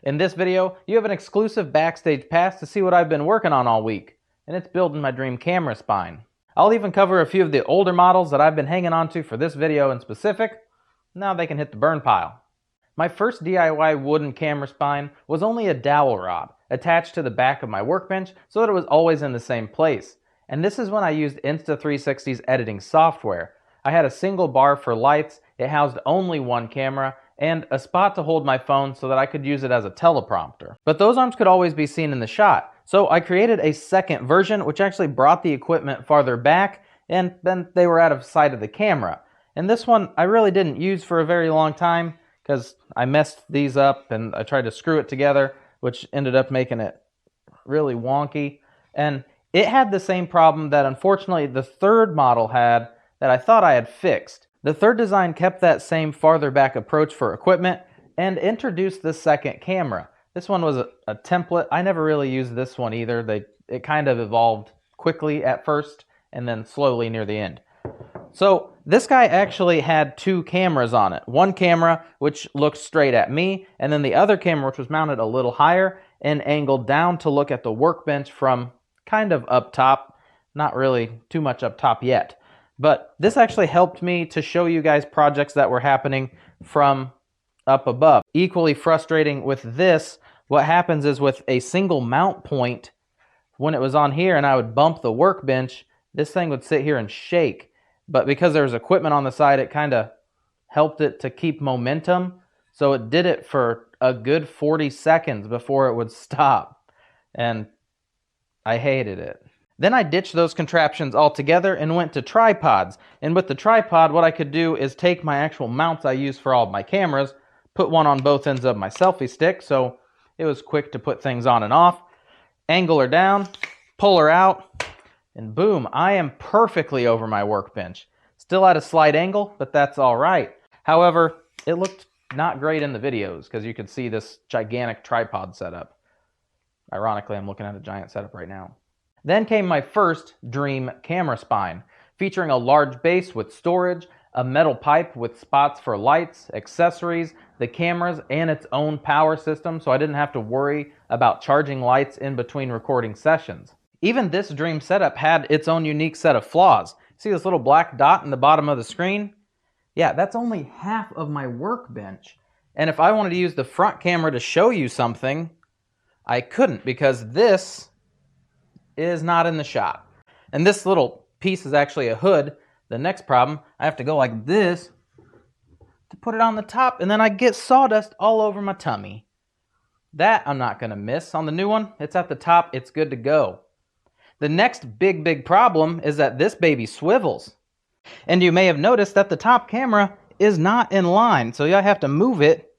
In this video, you have an exclusive backstage pass to see what I've been working on all week, and it's building my dream camera spine. I'll even cover a few of the older models that I've been hanging on to for this video in specific. Now they can hit the burn pile. My first DIY wooden camera spine was only a dowel rod attached to the back of my workbench so that it was always in the same place. And this is when I used Insta360's editing software. I had a single bar for lights, it housed only one camera, and a spot to hold my phone so that I could use it as a teleprompter. But those arms could always be seen in the shot, so I created a second version which actually brought the equipment farther back, and then they were out of sight of the camera. And this one I really didn't use for a very long time because I messed these up and I tried to screw it together, which ended up making it really wonky. And it had the same problem that unfortunately the third model had that I thought I had fixed. The third design kept that same farther back approach for equipment and introduced the second camera. This one was a template. I never really used this one either. It kind of evolved quickly at first and then slowly near the end. So this guy actually had two cameras on it. One camera which looked straight at me, and then the other camera which was mounted a little higher and angled down to look at the workbench from kind of up top. Not really too much up top yet. But this actually helped me to show you guys projects that were happening from up above. Equally frustrating with this, what happens is with a single mount point, when it was on here and I would bump the workbench, this thing would sit here and shake. But because there was equipment on the side, it kind of helped it to keep momentum. So it did it for a good 40 seconds before it would stop. And I hated it. Then I ditched those contraptions altogether and went to tripods. And with the tripod, what I could do is take my actual mounts I use for all of my cameras, put one on both ends of my selfie stick, so it was quick to put things on and off, angle her down, pull her out, and boom, I am perfectly over my workbench. Still at a slight angle, but that's all right. However, it looked not great in the videos because you could see this gigantic tripod setup. Ironically, I'm looking at a giant setup right now. Then came my first dream camera spine, featuring a large base with storage, a metal pipe with spots for lights, accessories, the cameras, and its own power system, so I didn't have to worry about charging lights in between recording sessions. Even this dream setup had its own unique set of flaws. See this little black dot in the bottom of the screen? Yeah, that's only half of my workbench. And if I wanted to use the front camera to show you something, I couldn't because this is not in the shot. And this little piece is actually a hood. The next problem, I have to go like this to put it on the top, and then I get sawdust all over my tummy. That I'm not gonna miss. On the new one, it's at the top, it's good to go. The next big problem is that this baby swivels. And you may have noticed that the top camera is not in line, so I have to move it,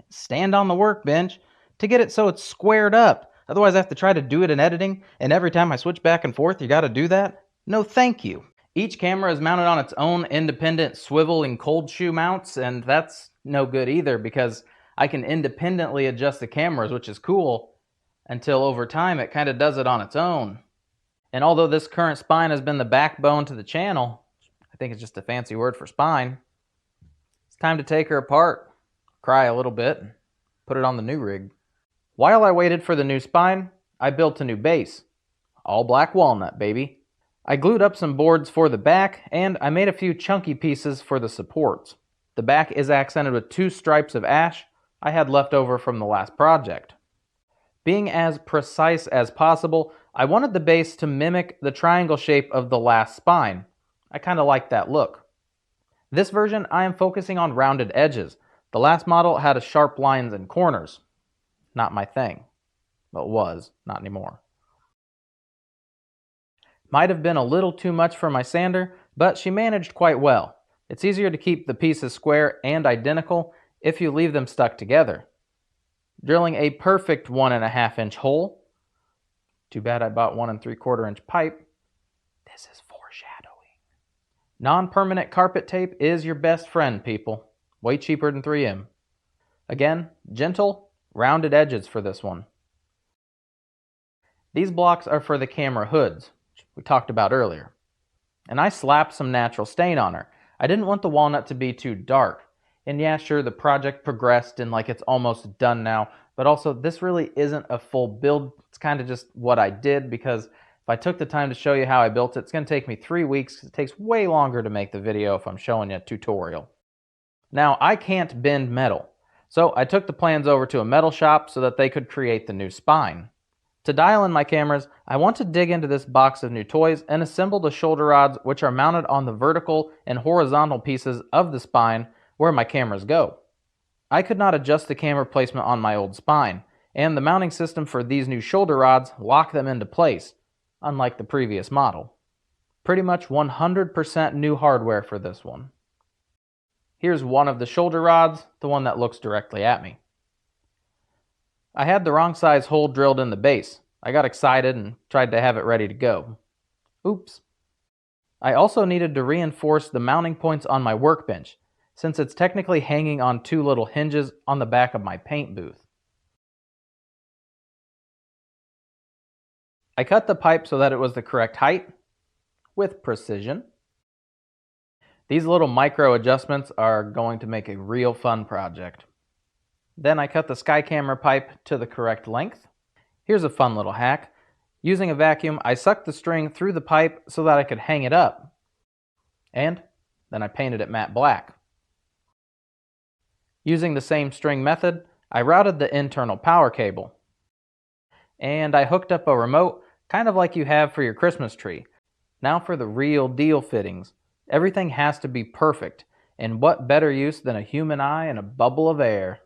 stand on the workbench to get it so it's squared up. Otherwise, I have to try to do it in editing, and every time I switch back and forth, you gotta do that? No, thank you. Each camera is mounted on its own independent swivel and cold shoe mounts, and that's no good either because I can independently adjust the cameras, which is cool, until over time it kind of does it on its own. And although this current spine has been the backbone to the channel, I think it's just a fancy word for spine, it's time to take her apart, cry a little bit, and put it on the new rig. While I waited for the new spine, I built a new base. All black walnut, baby. I glued up some boards for the back, and I made a few chunky pieces for the supports. The back is accented with 2 stripes of ash I had left over from the last project. Being as precise as possible, I wanted the base to mimic the triangle shape of the last spine. I kind of like that look. This version, I am focusing on rounded edges. The last model had sharp lines and corners. Not my thing. Well, it was, not anymore. Might have been a little too much for my sander, but she managed quite well. It's easier to keep the pieces square and identical if you leave them stuck together. Drilling a perfect 1.5 inch hole. Too bad I bought 1 3/4 inch pipe. This is foreshadowing. Non-permanent carpet tape is your best friend, people. Way cheaper than 3M. Again, gentle, rounded edges for this one. These blocks are for the camera hoods, which we talked about earlier. And I slapped some natural stain on her. I didn't want the walnut to be too dark. And yeah, sure, the project progressed and like it's almost done now, But also, this really isn't a full build. It's kind of just what I did, because if I took the time to show you how I built it, it's going to take me 3 weeks. It takes way longer to make the video if I'm showing you a tutorial. Now, I can't bend metal, so I took the plans over to a metal shop so that they could create the new spine. To dial in my cameras, I want to dig into this box of new toys and assemble the shoulder rods, which are mounted on the vertical and horizontal pieces of the spine where my cameras go. I could not adjust the camera placement on my old spine, and the mounting system for these new shoulder rods lock them into place, unlike the previous model. Pretty much 100% new hardware for this one. Here's one of the shoulder rods, the one that looks directly at me. I had the wrong size hole drilled in the base. I got excited and tried to have it ready to go. Oops. I also needed to reinforce the mounting points on my workbench, since it's technically hanging on 2 little hinges on the back of my paint booth. I cut the pipe so that it was the correct height, with precision. These little micro adjustments are going to make a real fun project. Then I cut the sky camera pipe to the correct length. Here's a fun little hack. Using a vacuum, I sucked the string through the pipe so that I could hang it up. And then I painted it matte black. Using the same string method, I routed the internal power cable. And I hooked up a remote, kind of like you have for your Christmas tree. Now for the real deal fittings. Everything has to be perfect, and what better use than a human eye and a bubble of air?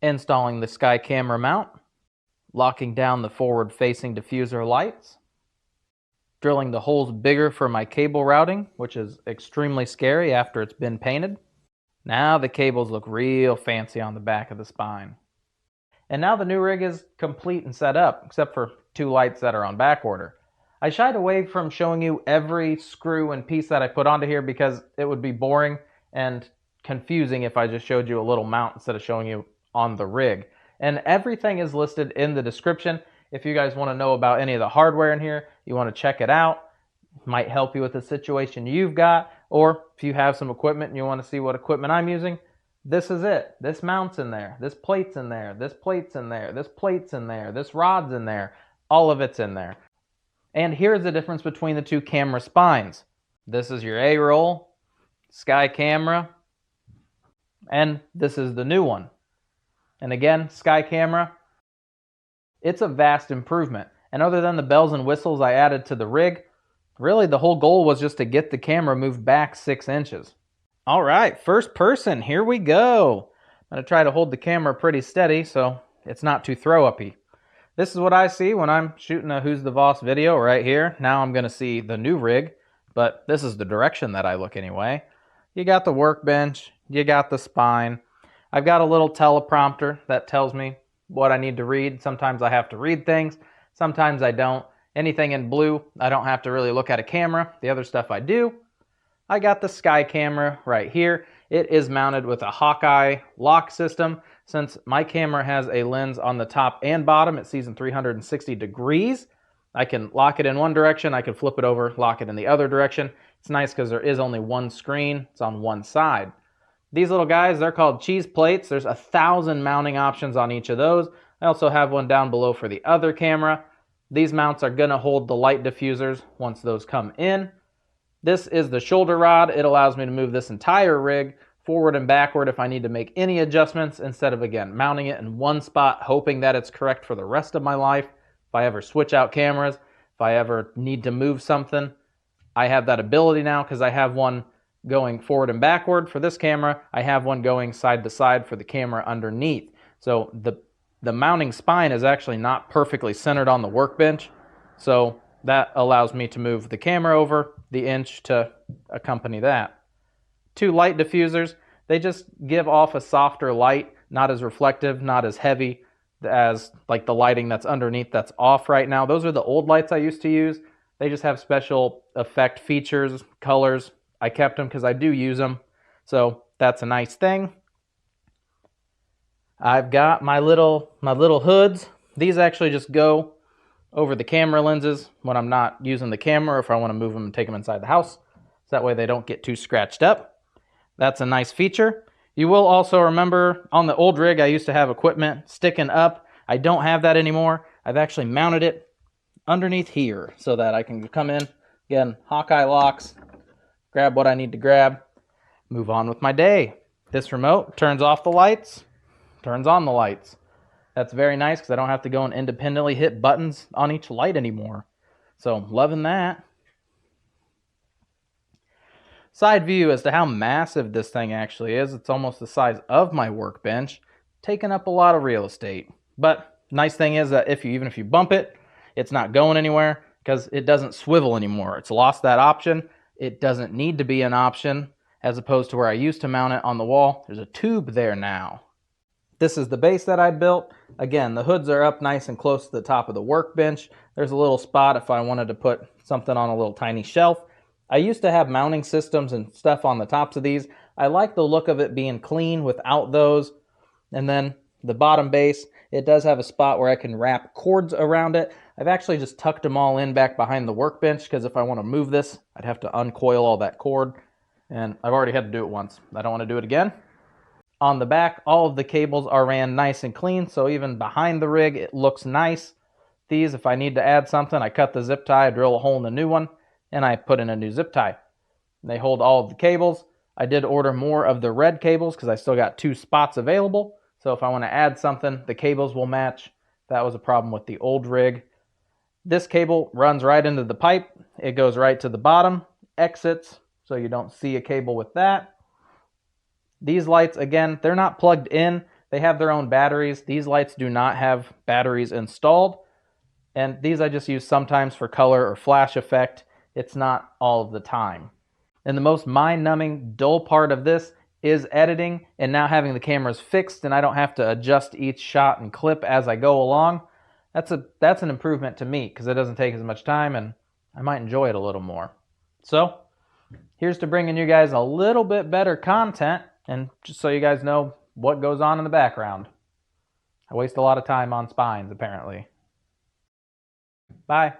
Installing the sky camera mount, locking down the forward-facing diffuser lights, drilling the holes bigger for my cable routing, which is extremely scary after it's been painted. Now the cables look real fancy on the back of the spine. And now the new rig is complete and set up, except for 2 lights that are on back order. I shied away from showing you every screw and piece that I put onto here because it would be boring and confusing if I just showed you a little mount instead of showing you on the rig. And everything is listed in the description. If you guys want to know about any of the hardware in here, you want to check it out, might help you with the situation you've got, or if you have some equipment and you want to see what equipment I'm using, this is it. This mount's in there, this plate's in there, this plate's in there, this plate's in there, this rod's in there, all of it's in there. And here's the difference between the 2 camera spines. This is your A-roll, sky camera, and this is the new one. And again, sky camera, it's a vast improvement. And other than the bells and whistles I added to the rig, really the whole goal was just to get the camera moved back 6 inches. All right, first person, here we go. I'm going to try to hold the camera pretty steady so it's not too throw-uppy. This is what I see when I'm shooting a Who's the Boss video right here. Now I'm going to see the new rig, but this is the direction that I look anyway. You got the workbench, you got the spine. I've got a little teleprompter that tells me what I need to read. Sometimes I have to read things, sometimes I don't. Anything in blue, I don't have to really look at a camera. The other stuff I do. I got the sky camera right here. It is mounted with a Hawkeye lock system. Since my camera has a lens on the top and bottom, it sees in 360 degrees. I can lock it in one direction, I can flip it over, lock it in the other direction. It's nice because there is only one screen, it's on one side. These little guys, they're called Cheeseplates. There's 1,000 mounting options on each of those. I also have one down below for the other camera. These mounts are gonna hold the light diffusers once those come in. This is the shoulder rod. It allows me to move this entire rig forward and backward if I need to make any adjustments instead of, again, mounting it in one spot, hoping that it's correct for the rest of my life. If I ever switch out cameras, if I ever need to move something, I have that ability now because I have one going forward and backward for this camera. I have one going side to side for the camera underneath. So the mounting spine is actually not perfectly centered on the workbench. So that allows me to move the camera over the inch to accompany that. 2 light diffusers, they just give off a softer light, not as reflective, not as heavy as like the lighting that's underneath that's off right now. Those are the old lights I used to use. They just have special effect features, colors. I kept them because I do use them. So that's a nice thing. I've got my little hoods. These actually just go over the camera lenses when I'm not using the camera, or if I want to move them and take them inside the house. So that way they don't get too scratched up. That's a nice feature. You will also remember on the old rig I used to have equipment sticking up. I don't have that anymore. I've actually mounted it underneath here so that I can come in, again, Hawkeye locks, grab what I need to grab, move on with my day. This remote turns off the lights, turns on the lights. That's very nice because I don't have to go and independently hit buttons on each light anymore. So loving that. Side view as to how massive this thing actually is. It's almost the size of my workbench, taking up a lot of real estate. But nice thing is that even if you bump it, it's not going anywhere because it doesn't swivel anymore. It's lost that option. It doesn't need to be an option as opposed to where I used to mount it on the wall. There's a tube there now. This is the base that I built. Again, the hoods are up nice and close to the top of the workbench. There's a little spot if I wanted to put something on a little tiny shelf. I used to have mounting systems and stuff on the tops of these. I like the look of it being clean without those. And then the bottom base, it does have a spot where I can wrap cords around it. I've actually just tucked them all in back behind the workbench because if I want to move this, I'd have to uncoil all that cord. And I've already had to do it once. I don't want to do it again. On the back, all of the cables are ran nice and clean, so even behind the rig, it looks nice. These, if I need to add something, I cut the zip tie, I drill a hole in the new one, and I put in a new zip tie. They hold all of the cables. I did order more of the red cables because I still got 2 spots available. So if I want to add something, the cables will match. That was a problem with the old rig. This cable runs right into the pipe. It goes right to the bottom, exits, so you don't see a cable with that. These lights, again, they're not plugged in. They have their own batteries. These lights do not have batteries installed. And these I just use sometimes for color or flash effect. It's not all of the time. And the most mind-numbing, dull part of this is editing and now having the cameras fixed and I don't have to adjust each shot and clip as I go along. That's an improvement to me because it doesn't take as much time and I might enjoy it a little more. So here's to bringing you guys a little bit better content and just so you guys know what goes on in the background. I waste a lot of time on spines apparently. Bye.